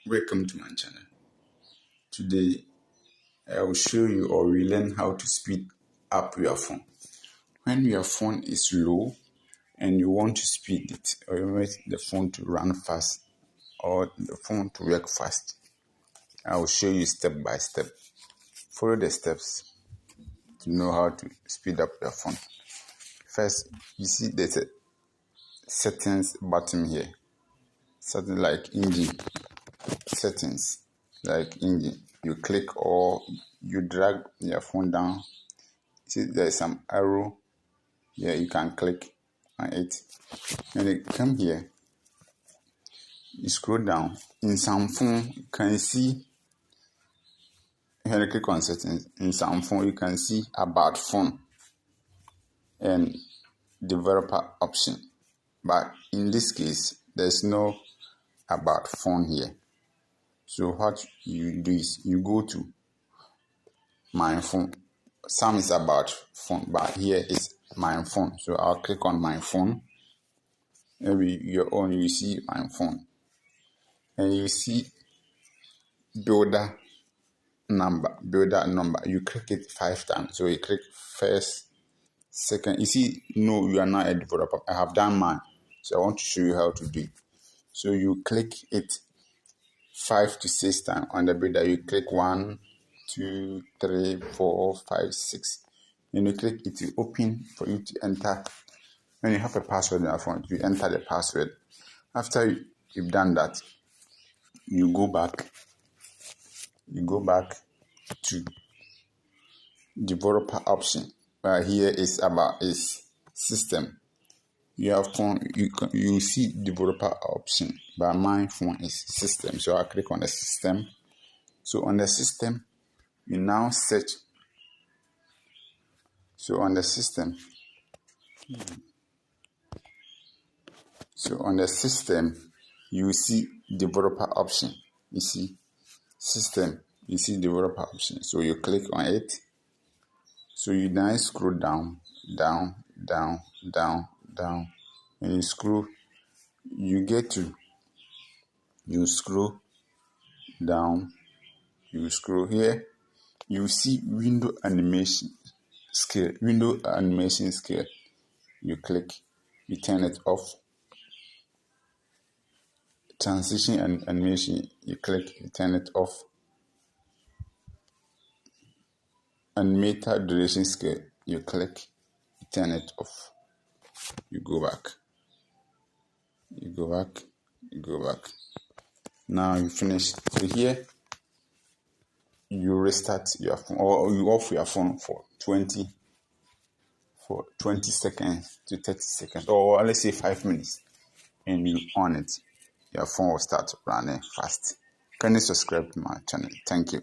Welcome to my channel. Today I will show you or we learn how to speed up your phone. When your phone is low and you want to speed it or you want the phone to run fast or the phone to work fast, I will show you step by step. Follow the steps to know how to speed up your phone. First, you see there's a settings button here. Something like engine settings, like engine. You click or you drag your phone down. See, there's some arrow here. You can click on it. When you come here, you scroll down. In some phone, you can see. When you click on settings, in some phone, you can see about phone and developer option. But in this case, there's no about phone here. So what you do is you go to my phone. Some is about phone, but here is my phone. So I'll click on my phone. Maybe your own, you see my phone. And you see builder number. You click it 5 times. So you click first, second. You see, no, you are not a developer. I have done mine. So I want to show you how to do it. So you click it 5 to 6 times on the builder. You click 1, 2, 3, 4, 5, 6. And you click it to open for you to enter. When you have a password in your phone, you enter the password. After you've done that, you go back to developer option. Here is about system. You have phone, you see developer option, but my phone is system. So I click on the system. So on the system, you now search. So on the system, you see developer option. You see system, you see developer option. So you click on it. So you now scroll down, and you scroll. You scroll down. You scroll here. You see window animation scale. You click. You turn it off. Transition and animation. You click. You turn it off. Animator duration scale. You click. You turn it off. You go back. You go back. Now you finish. So here, you restart your phone or you off your phone for 20 seconds to 30 seconds, or let's say 5 minutes, and you on it. Your phone will start running fast. Can you subscribe to my channel? Thank you.